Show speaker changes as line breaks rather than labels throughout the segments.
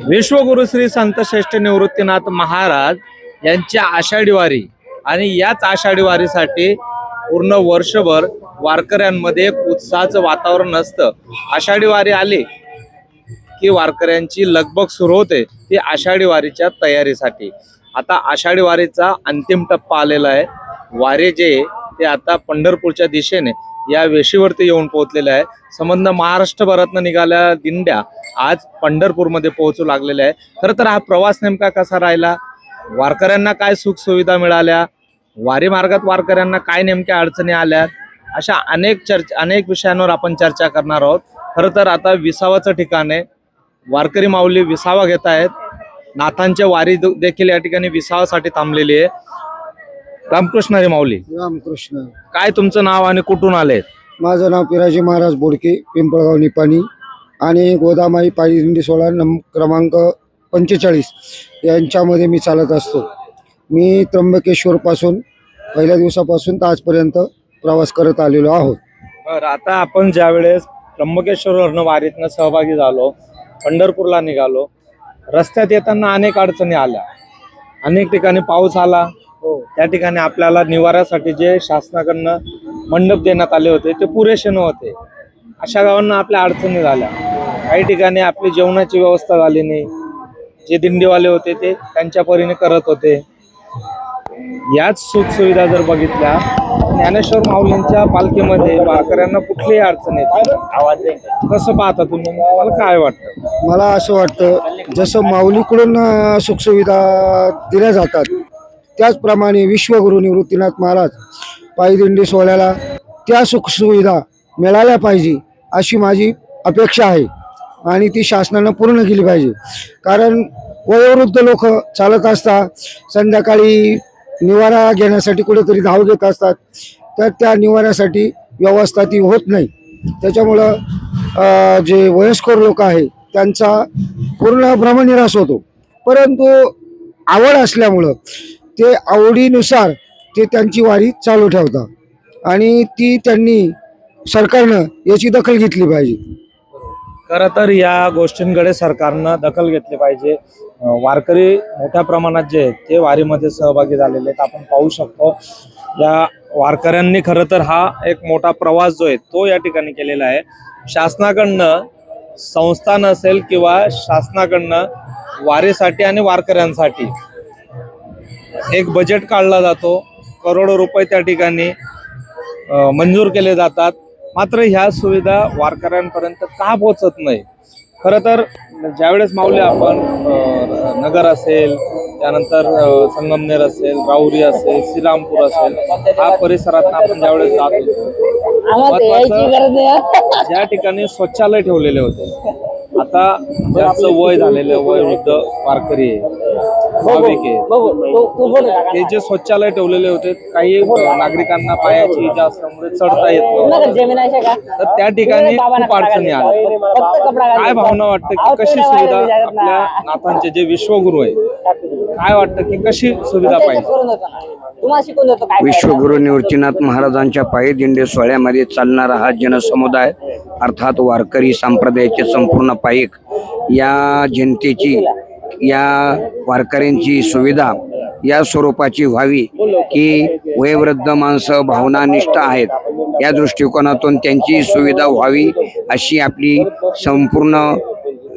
विश्वगुरु श्री संत श्रेष्ठ निवृत्तीनाथ महाराज यांच्या आषाढी वारी आणि याच आषाढी वारीसाठी पूर्ण वर्षभर वारकऱ्यांमध्ये एक उत्साहाचं वातावरण असतं। आषाढी वारी आली की वारकऱ्यांची लगबग सुरू होते ती आषाढी वारीच्या तयारीसाठी। आता आषाढी वारीचा अंतिम टप्पा आलेला आहे। वारे जे ते आता पंढरपूरच्या दिशेने या वेशीवरती येऊन पोहोचलेले आहे। संबंध महाराष्ट्रभरातून निघाल्या दिंड्या आज पंढरपूरमध्ये पोहोचू लागलेल्या आहे। खरं तर हा प्रवास नेमका कसा राहिला, वारकऱ्यांना काय सुख सुविधा मिळाल्या, वारी मार्गात वारकऱ्यांना काय नेमक्या अडचणी आल्या, अशा अनेक विषयांवर आपण चर्चा करणार आहोत। खरं तर आता विसावाचं ठिकाण आहे, वारकरी माऊली विसावा घेत आहेत। नाथांच्या वारी देखील या ठिकाणी विसावासाठी थांबलेली आहे। रामकृष्ण रे माऊली।
रामकृष्ण।
काय तुमचं नाव आणि कुठून आले?
माझं नाव पिराजी महाराज बोडके, पिंपळगाव निपाणी आणि गोदामाई पायी दिंडी 16 क्रमांक 45 यांच्यामध्ये मी चालत असतो। मी त्र्यंबकेश्वर पासून पहिल्या दिवसापासून तर आजपर्यंत प्रवास करत आलेलो आहोत।
बरं, आता आपण ज्या वेळेस त्र्यंबकेश्वरवरनं वारीतनं सहभागी झालो, पंढरपूरला निघालो, रस्त्यात येताना अनेक अडचणी आल्या, अनेक ठिकाणी पाऊस आला, त्या ठिकाणी आपल्याला निवाऱ्यासाठी जे शासनाकडनं मंडप देण्यात आले होते ते पुरेसे नव्हते। अशा गावांना आपल्या अडचणी झाल्या, काही ठिकाणी आपली जेवणाची व्यवस्था झाली नाही, जे दिंडीवाले होते ते त्यांच्या परीने करत होते। याच सुख सुविधा जर बघितल्या, ज्ञानेश्वर माऊलींच्या पालखीमध्ये वारकऱ्यांना कुठलीही अडचण येते, कसं पाहता तुम्ही? मला काय वाटतं?
मला असं वाटतं जसं माऊलीकडून सुखसुविधा दिल्या जातात त्याचप्रमाणे विश्वगुरु निवृत्तीनाथ महाराज पायी दिंडी सोहळ्याला त्या सुखसुविधा मिळाल्या पाहिजे अशी माझी अपेक्षा आहे आणि ती शासनानं पूर्ण केली पाहिजे। कारण वयोवृद्ध लोक चालत असतात, संध्याकाळी निवारा घेण्यासाठी कुठेतरी धाव घेत असतात, तर त्या निवाऱ्यासाठी व्यवस्था ती होत नाही। त्याच्यामुळं जे वयस्कर लोक आहे त्यांचा पूर्ण भ्रमनिरास होतो। परंतु आवड असल्यामुळं ते आवडीनुसार ते त्यांची वारी चालू ठेवतात आणि ती त्यांनी सरकारनं याची दखल घेतली पाहिजे।
खरं तर या गोष्टींकडे सरकारनं दखल घेतली पाहिजे। वारकरी मोठ्या प्रमाणात जे आहेत ते वारीमध्ये सहभागी झालेले आहेत, आपण पाहू शकतो। या वारकऱ्यांनी खरं तर हा एक मोठा प्रवास जो आहे तो या ठिकाणी केलेला आहे। शासनाकडनं संस्थान असेल किंवा शासनाकडनं वारीसाठी आणि वारकऱ्यांसाठी एक बजेट काढला जातो, करोडो रुपये त्या ठिकाणी मंजूर केले जातात, मात्र ह्या सुविधा वारकऱ्यांपर्यंत का पोहोचत नाही? खरं तर ज्यावेळेस माऊली आपण नगर असेल, त्यानंतर संगमनेर असेल, राहुरी असेल, श्रीरामपूर असेल, हा परिसरात आपण ज्यावेळेस जातो ज्या ठिकाणी शौचालय ठेवलेले होते, आता ज्यांचं वय झालेलं वयोवृद्ध वारकरी आहे, भाविक आहे, ते जे शौचालय ठेवलेले होते, काही नागरिकांना पायाची इजा असल्यामुळे चढता येत नव्हतं, तर त्या ठिकाणी खूप अडचणी आल्या। काय भावना वाटतं की कशी सुविधा आपल्या नाथांचे जे विश्वगुरु आहे, काय वाटतं की कशी सुविधा पाहिजे?
विश्वगुरु निवृत्तीनाथ महाराजांच्या पायी दिंडी सोहळ्यामध्ये चालणारा हा जनसमुदाय अर्थात वारकरी संप्रदायाचे संपूर्ण पाईक या जनतेची, या वारकऱ्यांची सुविधा या स्वरूपाची व्हावी की वयोवृद्ध माणसं भावनानिष्ठ आहेत या दृष्टिकोनातून त्यांची सुविधा व्हावी अशी आपली संपूर्ण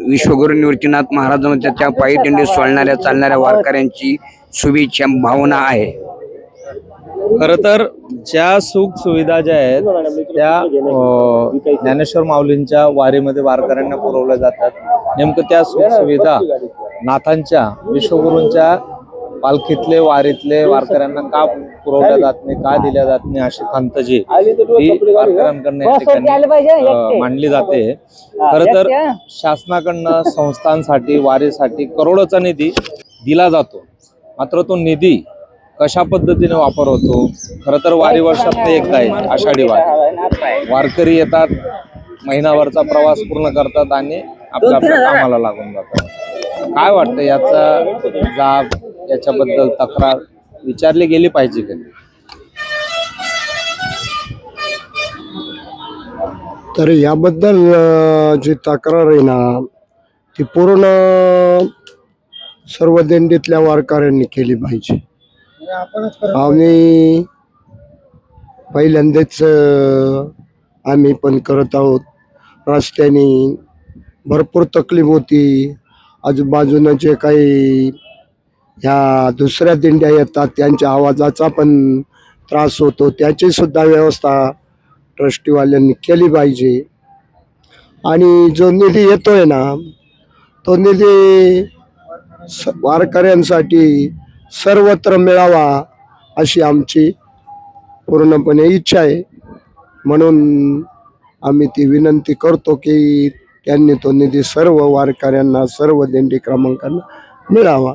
विश्वगुरु निवृत्तीनाथ महाराजांच्या त्या पायी दिंडी सोडणाऱ्या चालणाऱ्या वारकऱ्यांची शुभेच्छा भावना आहे।
खरं तर ज्या सुख सुविधा ज्या आहेत त्या ज्ञानेश्वर माऊलींच्या वारीमध्ये वारकऱ्यांना पुरवल्या जातात, नेमकं त्या सुख सुविधा नाथांच्या विश्वगुरूंच्या पालखीतले वारीतले वारकऱ्यांना का पुरवल्या जात नाही, का दिल्या जात नाही, अशी खंत जी ही वारकऱ्यांकडनं या ठिकाणी मांडली जाते। खरं तर शासनाकडनं संस्थांसाठी वारीसाठी करोडोचा निधी दिला जातो, मात्र तो निधी कशा पद्धतीने वापर होतो? खरं तर वारी वर्षात एकदा आहे आषाढी वारी, वारकरी येतात, महिनाभरचा प्रवास पूर्ण करतात आणि आपल्या कामाला लागून जातात। काय वाटतं याचा जाब, याच्याबद्दल तक्रार विचारली गेली पाहिजे कधी?
तर याबद्दल जी तक्रार आहे ना ती पूर्ण सर्व दिंडीतल्या वारकऱ्यांनी केली पाहिजे. आम्ही पहिल्यांदाच आम्ही पण करत आहोत. रस्त्याने भरपूर तकलीफ होती. आजूबाजूनं जे काही ह्या दुसऱ्या दिंड्या येतात त्यांच्या आवाजाचा पण त्रास होतो. त्याची सुद्धा व्यवस्था ट्रस्टीवाल्यांनी केली पाहिजे. आणि जो निधी येतोय ना तो निधी वारकऱ्यांसाठी सर्वत्र मिळावा अशी आमची पूर्णपणे इच्छा आहे. म्हणून आम्ही ती विनंती करतो की त्यांनी तो निधी सर्व वारकऱ्यांना सर्व दिंडी क्रमांकांना मिळावा.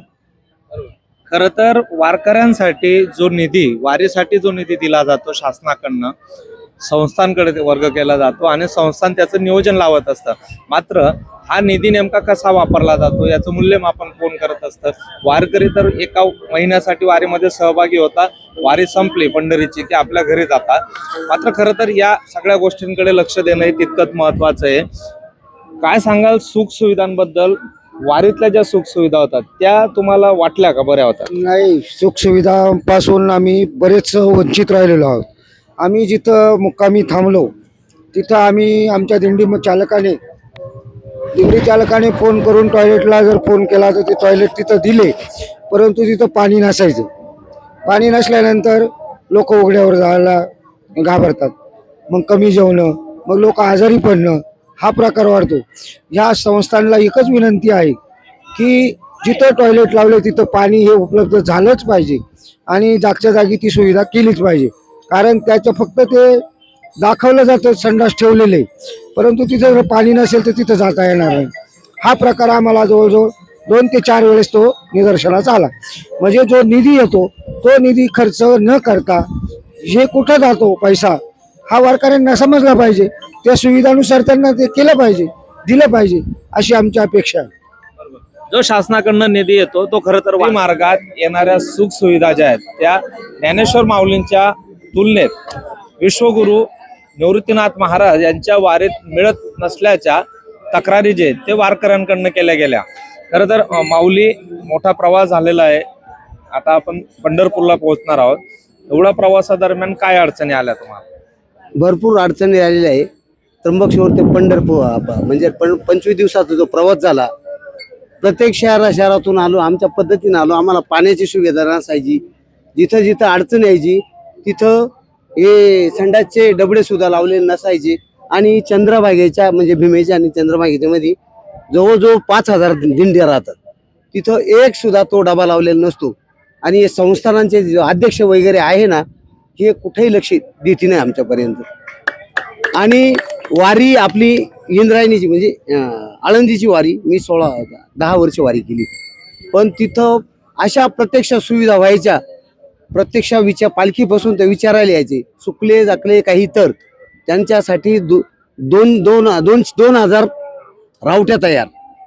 खर तर वारकऱ्यांसाठी जो निधी, वारीसाठी जो निधी दिला जातो शासनाकडनं, संस्थांकडे ते वर्ग केला जातो आणि संस्थान त्याचं नियोजन लावत असतं. मात्र हा निधी नेमका कसा वापरला जातो याचं मूल्यमापन कोण करत असतं? वारकरी तर एका महिन्यासाठी वारीमध्ये सहभागी होता, वारी संपली पंढरीची की आपल्या घरी जातात. मात्र खरं तर या सगळ्या गोष्टींकडे लक्ष देणं हे तितकंच महत्वाचं आहे. काय सांगाल सुख सुविधांबद्दल? वारीतल्या ज्या सुख सुविधा होतात त्या तुम्हाला वाटल्या का बऱ्या होत्या?
नाही, सुखसुविधांपासून आम्ही बरेच वंचित राहिलेलो आहोत. आम्ही जिथं मुक्कामी थांबलो तिथं आम्ही आमच्या दिंडी चालकाने फोन करून टॉयलेटला जर फोन केला तर ते टॉयलेट तिथं दिले, परंतु तिथं पाणी नसायचं. पाणी नसल्यानंतर लोक उघड्यावर जायला घाबरतात. मग कमी जेवणं, मग लोक आजारी पडणं हा प्रकार वाढतो. ह्या संस्थांना एकच विनंती आहे की जिथं टॉयलेट लावले तिथं पाणी हे उपलब्ध झालंच पाहिजे आणि जागच्या जागी ती सुविधा केलीच पाहिजे. कारण त्याचं फक्त ते दाखवलं जातं संडास ठेवलेले, परंतु तिथं जर पाणी नसेल तर तिथं जाता येणार नाही. हा प्रकार आम्हाला जवळजवळ 2 ते 4 वेळेस तो निदर्शनास आला. म्हणजे जो निधी येतो तो निधी खर्च न करता हे कुठं जातो पैसा हा वारकऱ्यांना समजला पाहिजे. त्या सुविधानुसार त्यांना ते केलं पाहिजे, दिलं पाहिजे अशी आमची अपेक्षा आहे.
जो शासनाकडनं निधी येतो तो खरं तर वारी मार्गात येणाऱ्या सुख सुविधा ज्या आहेत त्या ज्ञानेश्वर माऊलींच्या तुलनेत विश्वगुरु निवृत्तीनाथ महाराज यांच्या वारीत मिळत नसल्याच्या तक्रारी जे ते वारकऱ्यांकडनं केल्या गेल्या. खरं तर माऊली मोठा प्रवास झालेला आहे. आता आपण पंढरपूरला पोहोचणार आहोत. एवढ्या प्रवासादरम्यान काय अडचणी आल्या तुम्हाला?
भरपूर अडचणी आलेल्या आहे. त्र्यंबकेश्वर ते पंढरपूर म्हणजे 25 दिवसाचा जो प्रवास झाला, प्रत्येक शहरातून आलो, आमच्या पद्धतीने आलो. आम्हाला पाण्याची सुविधा नसायची. जिथं जिथं अडचण यायची तिथं हे संडासचे डबडे सुद्धा लावलेले नसायचे. आणि चंद्रभागेच्या म्हणजे भीमेच्या आणि चंद्रभागेच्या मध्ये जवळजवळ 5,000 दिंड्या राहतात. तिथं एक सुद्धा तो डबा लावलेला नसतो. आणि संस्थानांचे जे अध्यक्ष वगैरे आहे ना, हे कुठेही लक्ष देते नाही आमच्यापर्यंत. आणि वारी आपली इंद्रायणीची म्हणजे आळंदीची वारी मी 10 वर्ष वारी केली. पण तिथं अशा प्रत्यक्ष सुविधा व्हायच्या. प्रत्यक्ष पालखीपासून ते विचारायला यायचे, चुकले जाकले काही तर त्यांच्यासाठी 2,000 रावट्या तयार.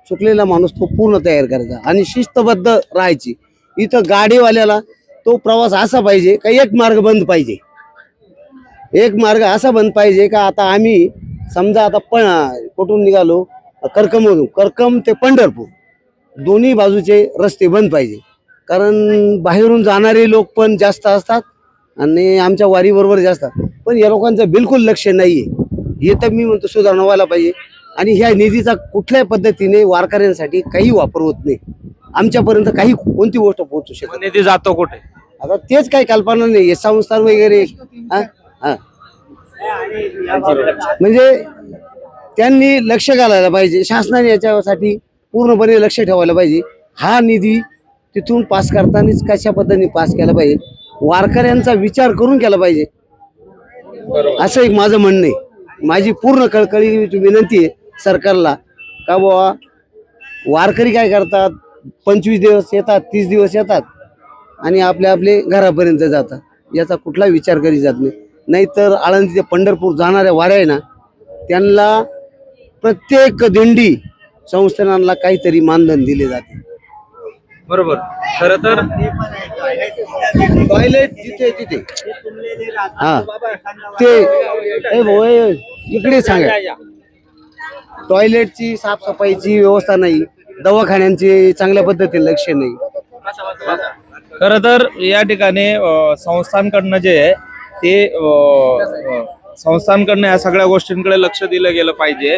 चुकलेला माणूस तो पूर्ण तयार करायचा आणि शिस्तबद्ध राहायची. इथं गाडीवाल्याला तो प्रवास असा पाहिजे का एक मार्ग बंद पाहिजे. एक मार्ग असा बंद पाहिजे का आता आम्ही समजा आता कुठून निघालो, करकम ते पंढरपूर दोन्ही बाजूचे रस्ते बंद पाहिजे. कारण बाहेरून जाणारे लोक पण जास्त असतात आणि आमच्या वारी बरोबर जास्त. पण या लोकांचं बिलकुल लक्ष नाहीये. हे तर मी म्हणतो सुधारणा व्हायला पाहिजे. आणि ह्या निधीचा कुठल्याही पद्धतीने वारकऱ्यांसाठी काही वापर होत नाही. आमच्यापर्यंत काही कोणती गोष्ट पोहोचू शकत
निधी जातो कुठे?
आता तेच काही कल्पना नाही. हे संस्थान वगैरे म्हणजे त्यांनी लक्ष घालायला पाहिजे. शासनाने याच्यासाठी पूर्णपणे लक्ष ठेवायला पाहिजे. हा निधी तिथून पास करतानाच कशा पद्धतीने पास केला पाहिजे, वारकऱ्यांचा विचार करून केला पाहिजे, असं एक माझं म्हणणं आहे. माझी पूर्ण कळकळी विनंती आहे सरकारला का बाबा वारकरी काय करतात, 25 दिवस येतात, 30 दिवस येतात आणि आपले घरापर्यंत जातात. याचा कुठला विचार करी जात नाही. नाहीतर आळंदी ते पंढरपूर जाणाऱ्या वाऱ्या आहे ना, त्यांना प्रत्येक दिंडी संस्थानांना काहीतरी मानधन दिले जाते.
बरोबर. खरं तर
टॉयलेट जिथे तिथे हा ते इकडे सांगा टॉयलेटची साफसफाईची व्यवस्था नाही, दवाखान्यांची चांगल्या पद्धतीने लक्ष नाही.
खर तर या ठिकाणी संस्थांकडनं जे आहे ते संस्थांकडनं या सगळ्या गोष्टींकडे लक्ष दिलं गेलं पाहिजे.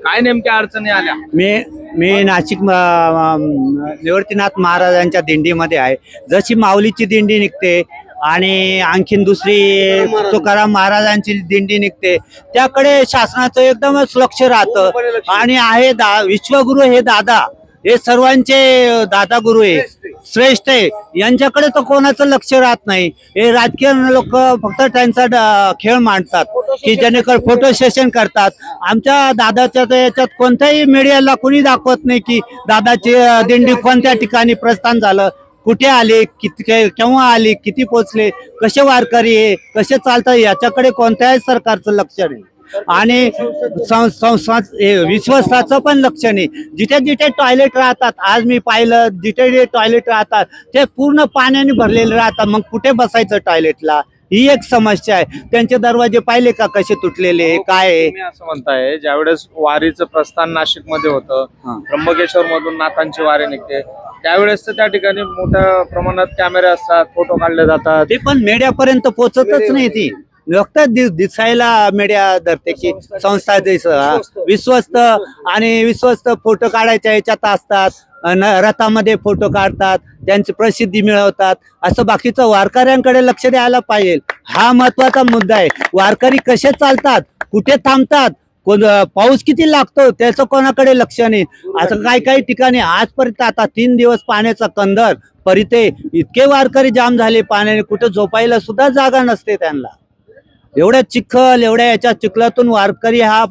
काय नेमक्या अडचणी आल्या?
मी नाशिक निवृत्तीनाथ महाराजांच्या दिंडीमध्ये आहे. जशी माऊलीची दिंडी निघते आणि आणखीन दुसरी तुकाराम महाराजांची दिंडी निघते, त्याकडे शासनाचं एकदमच लक्ष राहतं. आणि आहे विश्वगुरु हे दादा, हे सर्वांचे दादा गुरु आहे, श्रेष्ठ आहे, यांच्याकडे तर कोणाचं लक्ष राहत नाही. हे राजकीय लोक फक्त त्यांचा खेळ मांडतात की जेणेकरून फोटो सेशन करतात. आमच्या दादाच्या याच्यात कोणत्याही मीडियाला कोणी दाखवत नाही की दादाची दिंडी कोणत्या ठिकाणी प्रस्थान झालं, कुठे आले, केव्हा आले, किती पोचले, कसे वारकरी आहे, कसे चालतात, याच्याकडे कोणत्याही सरकारचं लक्ष नाही. आणि विश्वासाचं पण लक्ष नाही. जिथे जिथे टॉयलेट राहतात, आज मी पाहिलं जिथे जिथे टॉयलेट राहतात ते पूर्ण पाण्याने भरलेले राहतात. मग कुठे बसायचं टॉयलेटला, ही एक समस्या आहे. त्यांचे दरवाजे पाहिले का कसे तुटलेले, काय आहे?
तुम्ही असं म्हणताय ज्यावेळेस वारीचं प्रस्थान नाशिक मध्ये होतं, त्र्यंबकेश्वर मधून नाथांची वारी निघते, त्यावेळेस तर त्या ठिकाणी मोठ्या प्रमाणात कॅमेरे असतात, फोटो काढले जातात.
ते पण मीडियापर्यंत पोहोचतच नाही. ती फक्त दिसायला मीडिया धरते की संस्था विश्वस्त आणि विश्वस्त फोटो काढायच्या याच्यात असतात, रथामध्ये फोटो काढतात, त्यांची प्रसिद्धी मिळवतात. असं बाकीचं वारकऱ्यांकडे लक्ष द्यायला पाहिजे. हा महत्वाचा मुद्दा आहे. वारकरी कसे चालतात, कुठे थांबतात, पाऊस किती लागतो, त्याचं कोणाकडे लक्ष नाही. असं काही ठिकाणी आजपर्यंत आता 3 दिवस पाण्याचा कंदर परिते, इतके वारकरी जाम झाले पाण्याने, कुठे झोपायला सुद्धा जागा नसते त्यांना. एवढ्या चिखल, एवढ्या याच्या चिखलातून वारकरी हा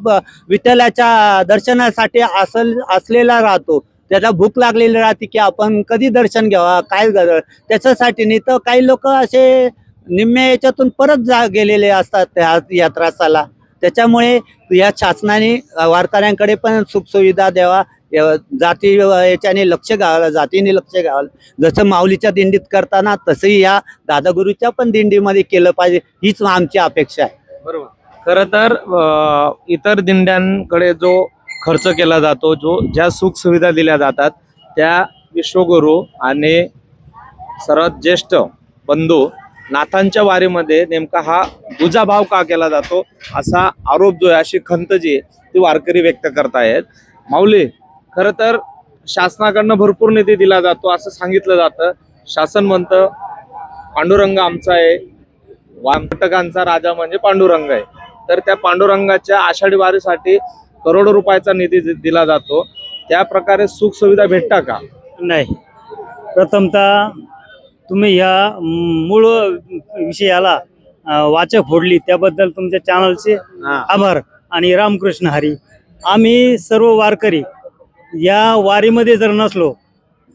विठ्ठलाच्या दर्शनासाठी असलेला राहतो. त्याला भूक लागलेली राहते की आपण कधी दर्शन घ्यावा, काय त्याच्यासाठी. नाही तर काही लोक असे निम्म्या याच्यातून परत गेलेले असतात त्या यात्रासाला. त्याच्यामुळे या शासनाने वारकऱ्यांकडे पण सुखसुविधा द्यावा, जाती याच्याने लक्ष घ्यावं, जातीने लक्ष घ्यावं. जसं माऊलीच्या दिंडीत करताना तसंही या दादागुरूच्या पण दिंडीमध्ये केलं पाहिजे, हीच आमची अपेक्षा आहे.
बरोबर. खर तर इतर दिंड्यांकडे जो खर्च केला जातो, ज्या सुख सुविधा दिल्या जातात, त्या विश्वगुरु आणि सर्वात ज्येष्ठ बंधू नाथांच्या वारीमध्ये नेमका हा दुजाभाव का केला जातो, असा आरोप जो आहे, अशी खंत जी आहे ती वारकरी व्यक्त करतायत. माऊली, खर तर शासनाकडनं भरपूर निधी दिला जातो असं सांगितलं जातं. शासन म्हणतं पांडुरंग आमचा आहे, वामटकांचा राजा म्हणजे पांडुरंग आहे. तर त्या पांडुरंगाच्या आषाढी वारीसाठी करोडो रुपयाचा निधी दिला जातो. त्या प्रकारे सुख सुविधा भेटता का?
नाही. प्रथमतः तुम्ही ह्या मूळ विषयाला वाचा फोडली, त्याबद्दल तुमच्या चॅनलचे आभार आणि रामकृष्ण हरी. आम्ही सर्व वारकरी या वारीमध्ये जर नसलो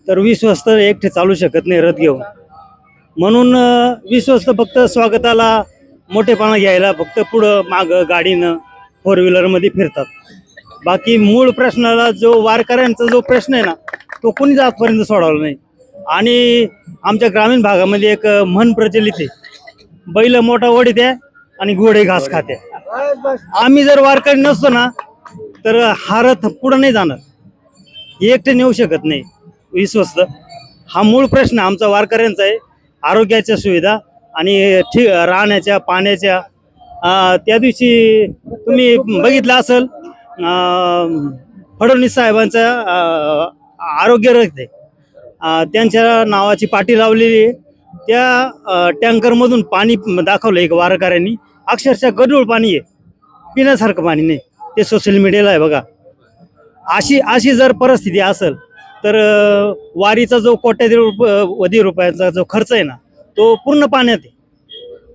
तर विश्वस्त एकटे चालू शकत नाही रथ घेऊन. म्हणून विश्वस्त फक्त स्वागताला मोठेपणा घ्यायला फक्त पुढं मागं गाडीनं 4 व्हीलरमध्ये फिरतात. बाकी मूळ प्रश्नाला जो वारकऱ्यांचा जो प्रश्न आहे ना, तो कोणीच आजपर्यंत सोडवला नाही. आणि आमच्या ग्रामीण भागामध्ये एक म्हण प्रचलित आहे, बैल मोठा ओढीत आहे आणि घोडे घास खाते. आम्ही जर वारकरी नसतो ना तर हा रथ पुढं नाही जाणार, एकटे नेऊ शकत नाही विश्वस्त. हा मूळ प्रश्न आमचा वारकऱ्यांचा आहे. आरोग्याच्या सुविधा आणि राहण्याच्या, पाण्याच्या. त्या दिवशी तुम्ही बघितलं असेल फडणवीस साहेबांचा आरोग्य रथ आहे, त्यांच्या नावाची पाटी लावलेली आहे. त्या टँकरमधून पाणी दाखवलं एक वारकऱ्यांनी, अक्षरशः गढूळ पाणी आहे, पिण्यासारखं पाणी नाही. ते सोशल मीडियाला आहे बघा. अशी जर परिस्थिती असेल तर वारीचा जो कोट्यावधी रुपयाचा जो खर्च आहे ना, तो पूर्ण पाण्यात आहे.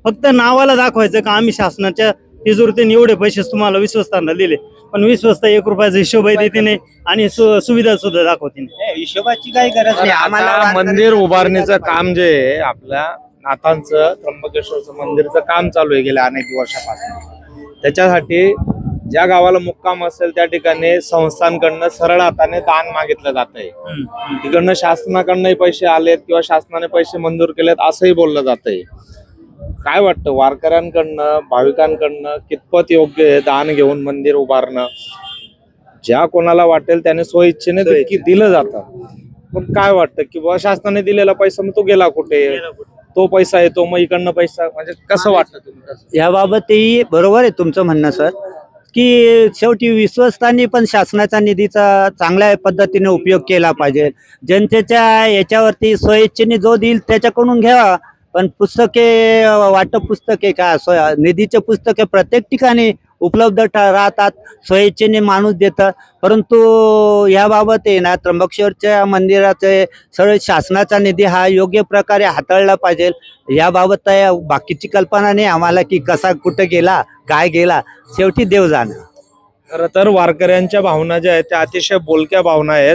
फक्त नावाला दाखवायचं का आम्ही शासनाच्या तिजोरीतून एवढे पैसे तुम्हाला विश्वस्तांना दिले, पण विश्वस्त 1 रुपयाचा हिशोबही देते नाही आणि सुविधा सुद्धा दाखवते नाही.
हिशोबाची काही गरज नाही आम्हाला.
आता मंदिर उभारणीचं काम जे आहे, आपल्या नाथांचं त्र्यंबकेश्वरचं मंदिरचं काम चालू आहे गेल्या अनेक वर्षापासून. त्याच्यासाठी ज्या गावाला मुक्काम असेल त्या ठिकाणी संस्थांकडनं सरळ हाताने दान मागितलं जात आहे. तिकडनं शासनाकडनंही पैसे आलेत किंवा शासनाने पैसे मंजूर केलेत असंही बोललं जात आहे. काय वाटतं, वारकऱ्यांकडनं, भाविकांकडनं कितपत योग्य आहे दान घेऊन मंदिर उभारणं? ज्या कोणाला वाटेल त्याने स्वइच्छेने की दिलं जातं. पण काय वाटतं की बुवा शासनाने दिलेला पैसा मग तो गेला कुठे, तो पैसा येतो मग इकडनं पैसा, म्हणजे कसं वाटतं तुम्हाला?
याबाबतही बरोबर आहे तुमचं म्हणणं सर, की शेवटी विश्वस्तांनी पण शासनाचा निधीचा चांगल्या पद्धतीने उपयोग केला पाहिजे. जनतेच्या याच्यावरती स्वइच्छेने जो देईल त्याच्याकडून घ्यावा, पण पुस्तके वाटप पुस्तके निधीचे पुस्तके प्रत्येक ठिकाणी उपलब्ध राहतात, स्वइच्छेने माणूस देतं. परंतु याबाबत आहे ना, त्र्यंबकेश्वरच्या मंदिराचे सर्व शासनाचा निधी हा योग्य प्रकारे हाताळला पाहिजे. याबाबत बाकीची कल्पना नाही आम्हाला की कसा कुठं गेला काय गेला, शेवटी देव जाणं.
खरं तर वारकऱ्यांच्या भावना ज्या आहेत त्या अतिशय बोलक्या भावना आहेत.